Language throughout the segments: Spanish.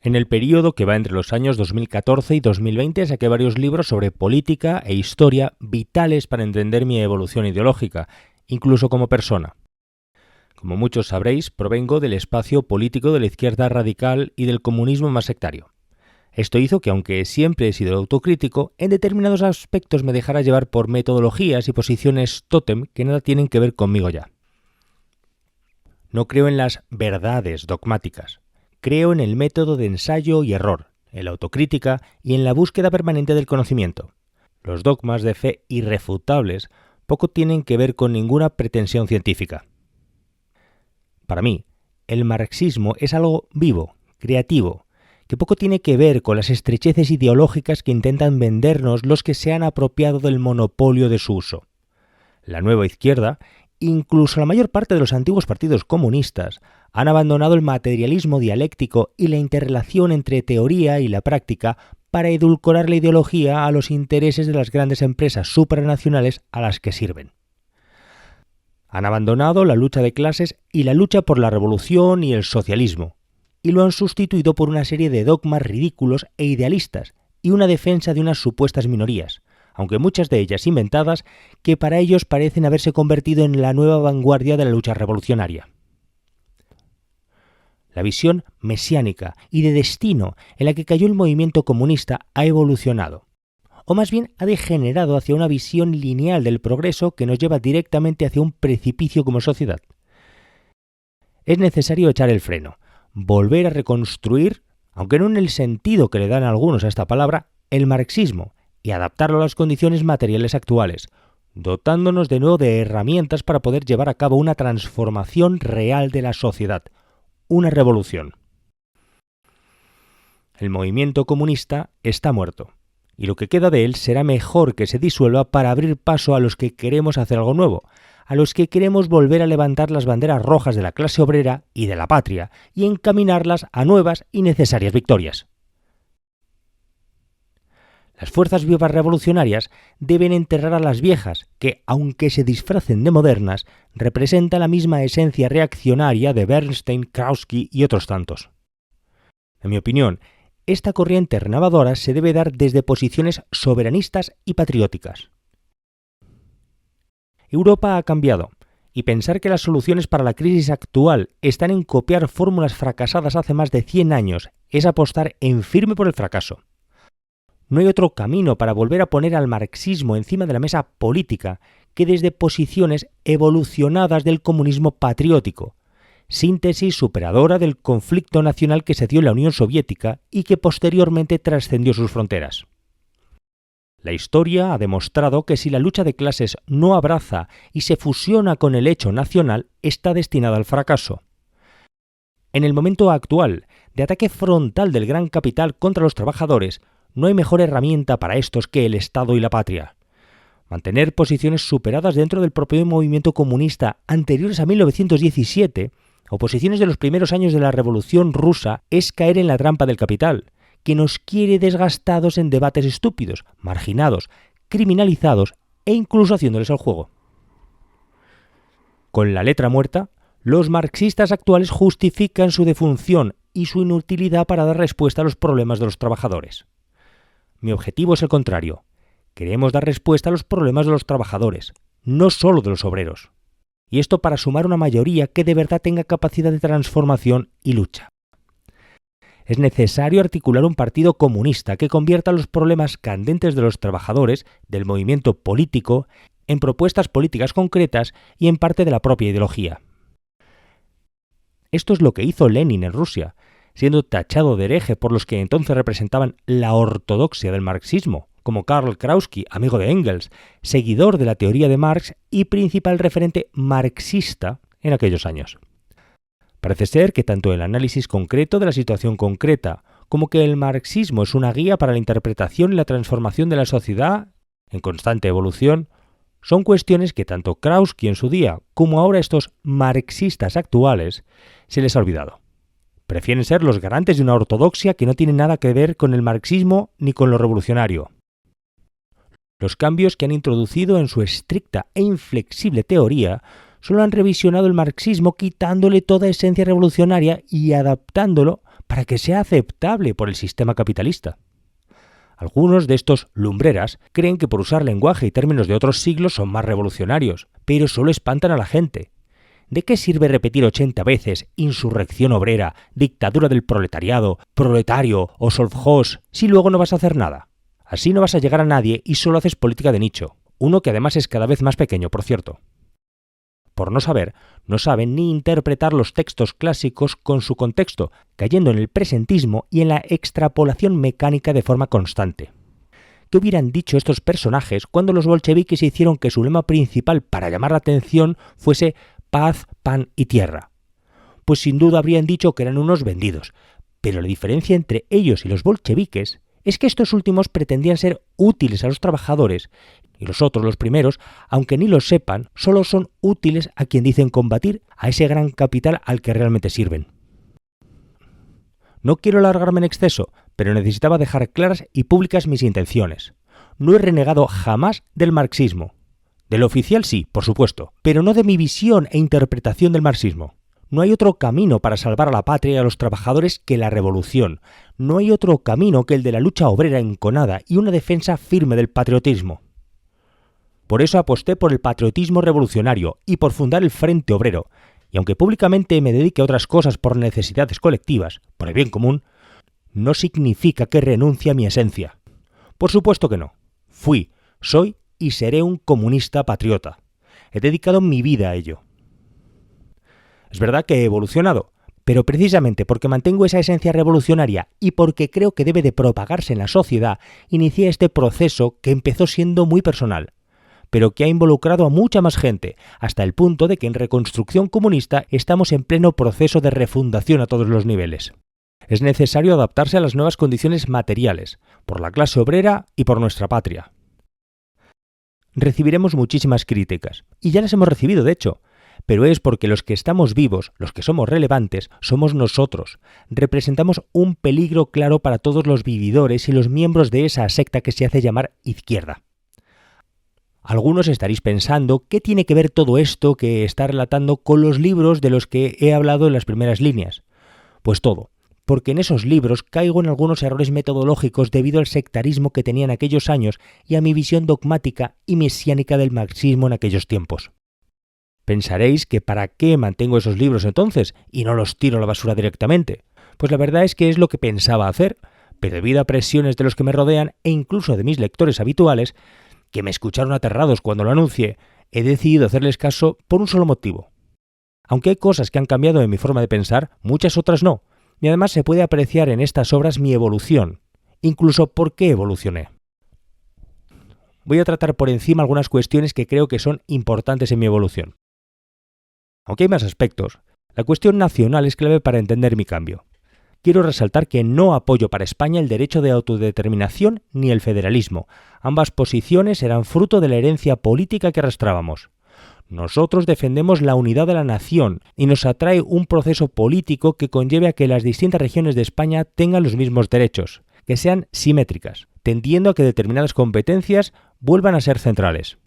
En el periodo que va entre los años 2014 y 2020 saqué varios libros sobre política e historia vitales para entender mi evolución ideológica, incluso como persona. Como muchos sabréis, provengo del espacio político de la izquierda radical y del comunismo más sectario. Esto hizo que, aunque siempre he sido autocrítico, en determinados aspectos me dejara llevar por metodologías y posiciones tótem que nada tienen que ver conmigo ya. No creo en las verdades dogmáticas. Creo en el método de ensayo y error, en la autocrítica y en la búsqueda permanente del conocimiento. Los dogmas de fe irrefutables poco tienen que ver con ninguna pretensión científica. Para mí, el marxismo es algo vivo, creativo, que poco tiene que ver con las estrecheces ideológicas que intentan vendernos los que se han apropiado del monopolio de su uso. La nueva izquierda, incluso la mayor parte de los antiguos partidos comunistas, han abandonado el materialismo dialéctico y la interrelación entre teoría y la práctica para edulcorar la ideología a los intereses de las grandes empresas supranacionales a las que sirven. Han abandonado la lucha de clases y la lucha por la revolución y el socialismo, y lo han sustituido por una serie de dogmas ridículos e idealistas y una defensa de unas supuestas minorías, aunque muchas de ellas inventadas, que para ellos parecen haberse convertido en la nueva vanguardia de la lucha revolucionaria. La visión mesiánica y de destino en la que cayó el movimiento comunista ha evolucionado, o más bien ha degenerado hacia una visión lineal del progreso que nos lleva directamente hacia un precipicio como sociedad. Es necesario echar el freno, volver a reconstruir, aunque no en el sentido que le dan algunos a esta palabra, el marxismo y adaptarlo a las condiciones materiales actuales, dotándonos de nuevo de herramientas para poder llevar a cabo una transformación real de la sociedad, una revolución. El movimiento comunista está muerto, y lo que queda de él será mejor que se disuelva para abrir paso a los que queremos hacer algo nuevo, a los que queremos volver a levantar las banderas rojas de la clase obrera y de la patria y encaminarlas a nuevas y necesarias victorias. Las fuerzas vivas revolucionarias deben enterrar a las viejas, que, aunque se disfracen de modernas, representan la misma esencia reaccionaria de Bernstein, Kautsky y otros tantos. En mi opinión, esta corriente renovadora se debe dar desde posiciones soberanistas y patrióticas. Europa ha cambiado, y pensar que las soluciones para la crisis actual están en copiar fórmulas fracasadas hace más de 100 años es apostar en firme por el fracaso. No hay otro camino para volver a poner al marxismo encima de la mesa política que desde posiciones evolucionadas del comunismo patriótico, síntesis superadora del conflicto nacional que se dio en la Unión Soviética y que posteriormente trascendió sus fronteras. La historia ha demostrado que si la lucha de clases no abraza y se fusiona con el hecho nacional, está destinada al fracaso. En el momento actual de ataque frontal del gran capital contra los trabajadores, no hay mejor herramienta para estos que el Estado y la patria. Mantener posiciones superadas dentro del propio movimiento comunista anteriores a 1917, o posiciones de los primeros años de la Revolución Rusa, es caer en la trampa del capital, que nos quiere desgastados en debates estúpidos, marginados, criminalizados e incluso haciéndoles el juego. Con la letra muerta, los marxistas actuales justifican su defunción y su inutilidad para dar respuesta a los problemas de los trabajadores. Mi objetivo es el contrario. Queremos dar respuesta a los problemas de los trabajadores, no solo de los obreros. Y esto para sumar una mayoría que de verdad tenga capacidad de transformación y lucha. Es necesario articular un partido comunista que convierta los problemas candentes de los trabajadores, del movimiento político, en propuestas políticas concretas y en parte de la propia ideología. Esto es lo que hizo Lenin en Rusia, siendo tachado de hereje por los que entonces representaban la ortodoxia del marxismo, como Karl Kautsky, amigo de Engels, seguidor de la teoría de Marx y principal referente marxista en aquellos años. Parece ser que tanto el análisis concreto de la situación concreta como que el marxismo es una guía para la interpretación y la transformación de la sociedad en constante evolución son cuestiones que tanto Kautsky en su día como ahora estos marxistas actuales se les ha olvidado. Prefieren ser los garantes de una ortodoxia que no tiene nada que ver con el marxismo ni con lo revolucionario. Los cambios que han introducido en su estricta e inflexible teoría solo han revisionado el marxismo quitándole toda esencia revolucionaria y adaptándolo para que sea aceptable por el sistema capitalista. Algunos de estos lumbreras creen que por usar lenguaje y términos de otros siglos son más revolucionarios, pero solo espantan a la gente. ¿De qué sirve repetir 80 veces insurrección obrera, dictadura del proletariado, proletario o sovjós si luego no vas a hacer nada? Así no vas a llegar a nadie y solo haces política de nicho, uno que además es cada vez más pequeño, por cierto. Por no saber, no saben ni interpretar los textos clásicos con su contexto, cayendo en el presentismo y en la extrapolación mecánica de forma constante. ¿Qué hubieran dicho estos personajes cuando los bolcheviques hicieron que su lema principal para llamar la atención fuese paz, pan y tierra? Pues sin duda habrían dicho que eran unos vendidos, pero la diferencia entre ellos y los bolcheviques es que estos últimos pretendían ser útiles a los trabajadores y los otros, los primeros, aunque ni lo sepan, solo son útiles a quien dicen combatir, a ese gran capital al que realmente sirven. No quiero alargarme en exceso, pero necesitaba dejar claras y públicas mis intenciones. No he renegado jamás del marxismo. Del oficial sí, por supuesto, pero no de mi visión e interpretación del marxismo. No hay otro camino para salvar a la patria y a los trabajadores que la revolución. No hay otro camino que el de la lucha obrera enconada y una defensa firme del patriotismo. Por eso aposté por el patriotismo revolucionario y por fundar el Frente Obrero, y aunque públicamente me dedique a otras cosas por necesidades colectivas, por el bien común, no significa que renuncie a mi esencia. Por supuesto que no. Fui, soy y seré un comunista patriota. He dedicado mi vida a ello. Es verdad que he evolucionado, pero precisamente porque mantengo esa esencia revolucionaria y porque creo que debe de propagarse en la sociedad, inicié este proceso que empezó siendo muy personal, pero que ha involucrado a mucha más gente, hasta el punto de que en Reconstrucción Comunista estamos en pleno proceso de refundación a todos los niveles. Es necesario adaptarse a las nuevas condiciones materiales, por la clase obrera y por nuestra patria. Recibiremos muchísimas críticas, y ya las hemos recibido de hecho, pero es porque los que estamos vivos, los que somos relevantes, somos nosotros. Representamos un peligro claro para todos los vividores y los miembros de esa secta que se hace llamar izquierda. Algunos estaréis pensando qué tiene que ver todo esto que está relatando con los libros de los que he hablado en las primeras líneas. Pues todo, porque en esos libros caigo en algunos errores metodológicos debido al sectarismo que tenía en aquellos años y a mi visión dogmática y mesiánica del marxismo en aquellos tiempos. Pensaréis que ¿para qué mantengo esos libros entonces y no los tiro a la basura directamente? Pues la verdad es que es lo que pensaba hacer, pero debido a presiones de los que me rodean e incluso de mis lectores habituales, que me escucharon aterrados cuando lo anuncié, he decidido hacerles caso por un solo motivo. Aunque hay cosas que han cambiado en mi forma de pensar, muchas otras no, y además se puede apreciar en estas obras mi evolución, incluso por qué evolucioné. Voy a tratar por encima algunas cuestiones que creo que son importantes en mi evolución. Aunque hay más aspectos, la cuestión nacional es clave para entender mi cambio. Quiero resaltar que no apoyo para España el derecho de autodeterminación ni el federalismo. Ambas posiciones eran fruto de la herencia política que arrastrábamos. Nosotros defendemos la unidad de la nación y nos atrae un proceso político que conlleve a que las distintas regiones de España tengan los mismos derechos, que sean simétricas, tendiendo a que determinadas competencias vuelvan a ser centrales.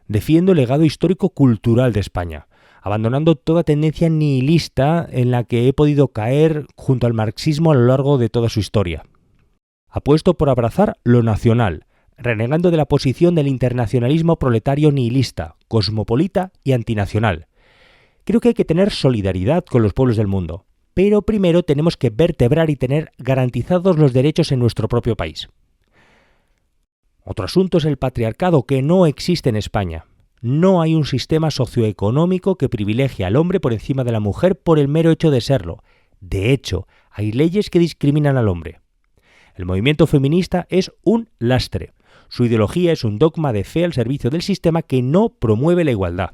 Defiendo el legado histórico-cultural de España, abandonando toda tendencia nihilista en la que he podido caer junto al marxismo a lo largo de toda su historia. Apuesto por abrazar lo nacional, renegando de la posición del internacionalismo proletario nihilista, cosmopolita y antinacional. Creo que hay que tener solidaridad con los pueblos del mundo, pero primero tenemos que vertebrar y tener garantizados los derechos en nuestro propio país. Otro asunto es el patriarcado, que no existe en España. No hay un sistema socioeconómico que privilegie al hombre por encima de la mujer por el mero hecho de serlo. De hecho, hay leyes que discriminan al hombre. El movimiento feminista es un lastre. Su ideología es un dogma de fe al servicio del sistema que no promueve la igualdad.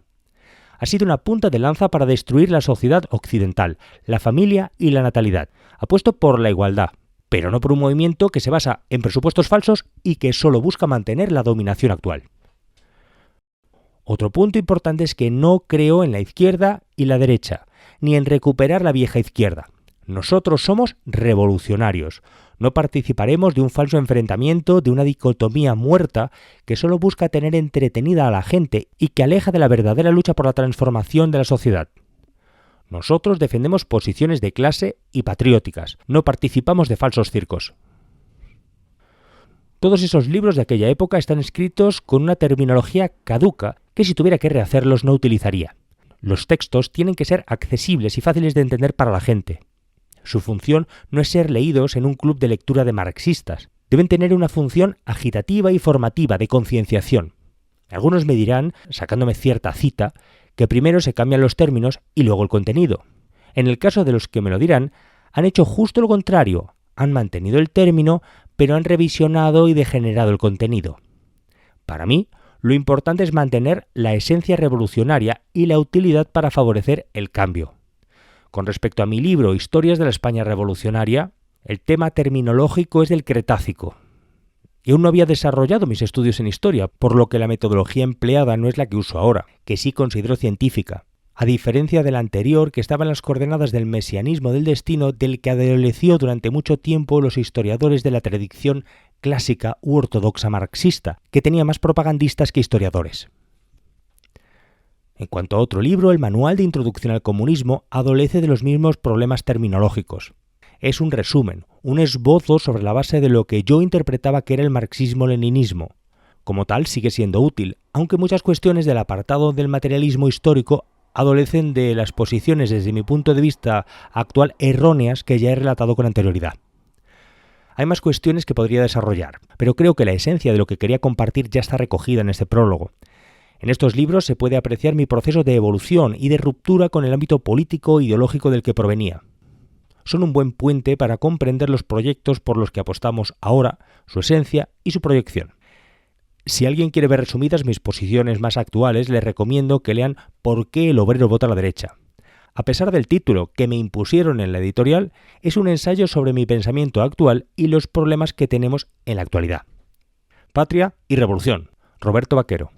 Ha sido una punta de lanza para destruir la sociedad occidental, la familia y la natalidad. Apuesto por la igualdad, pero no por un movimiento que se basa en presupuestos falsos y que solo busca mantener la dominación actual. Otro punto importante es que no creo en la izquierda y la derecha, ni en recuperar la vieja izquierda. Nosotros somos revolucionarios. No participaremos de un falso enfrentamiento, de una dicotomía muerta que solo busca tener entretenida a la gente y que aleja de la verdadera lucha por la transformación de la sociedad. Nosotros defendemos posiciones de clase y patrióticas, no participamos de falsos circos. Todos esos libros de aquella época están escritos con una terminología caduca que si tuviera que rehacerlos no utilizaría. Los textos tienen que ser accesibles y fáciles de entender para la gente. Su función no es ser leídos en un club de lectura de marxistas. Deben tener una función agitativa y formativa de concienciación. Algunos me dirán, sacándome cierta cita, que primero se cambian los términos y luego el contenido. En el caso de los que me lo dirán, han hecho justo lo contrario. Han mantenido el término, pero han revisionado y degenerado el contenido. Para mí, lo importante es mantener la esencia revolucionaria y la utilidad para favorecer el cambio. Con respecto a mi libro Historias de la España revolucionaria, el tema terminológico es del Cretácico. Y aún no había desarrollado mis estudios en historia, por lo que la metodología empleada no es la que uso ahora, que sí considero científica, a diferencia de la anterior que estaba en las coordenadas del mesianismo del destino del que adoleció durante mucho tiempo los historiadores de la tradición clásica u ortodoxa marxista, que tenía más propagandistas que historiadores. En cuanto a otro libro, el Manual de Introducción al Comunismo adolece de los mismos problemas terminológicos. Es un resumen, un esbozo sobre la base de lo que yo interpretaba que era el marxismo-leninismo. Como tal, sigue siendo útil, aunque muchas cuestiones del apartado del materialismo histórico adolecen de las posiciones desde mi punto de vista actual erróneas que ya he relatado con anterioridad. Hay más cuestiones que podría desarrollar, pero creo que la esencia de lo que quería compartir ya está recogida en este prólogo. En estos libros se puede apreciar mi proceso de evolución y de ruptura con el ámbito político e ideológico del que provenía. Son un buen puente para comprender los proyectos por los que apostamos ahora, su esencia y su proyección. Si alguien quiere ver resumidas mis posiciones más actuales, les recomiendo que lean ¿Por qué el obrero vota a la derecha? A pesar del título que me impusieron en la editorial, es un ensayo sobre mi pensamiento actual y los problemas que tenemos en la actualidad. Patria y Revolución. Roberto Vaquero.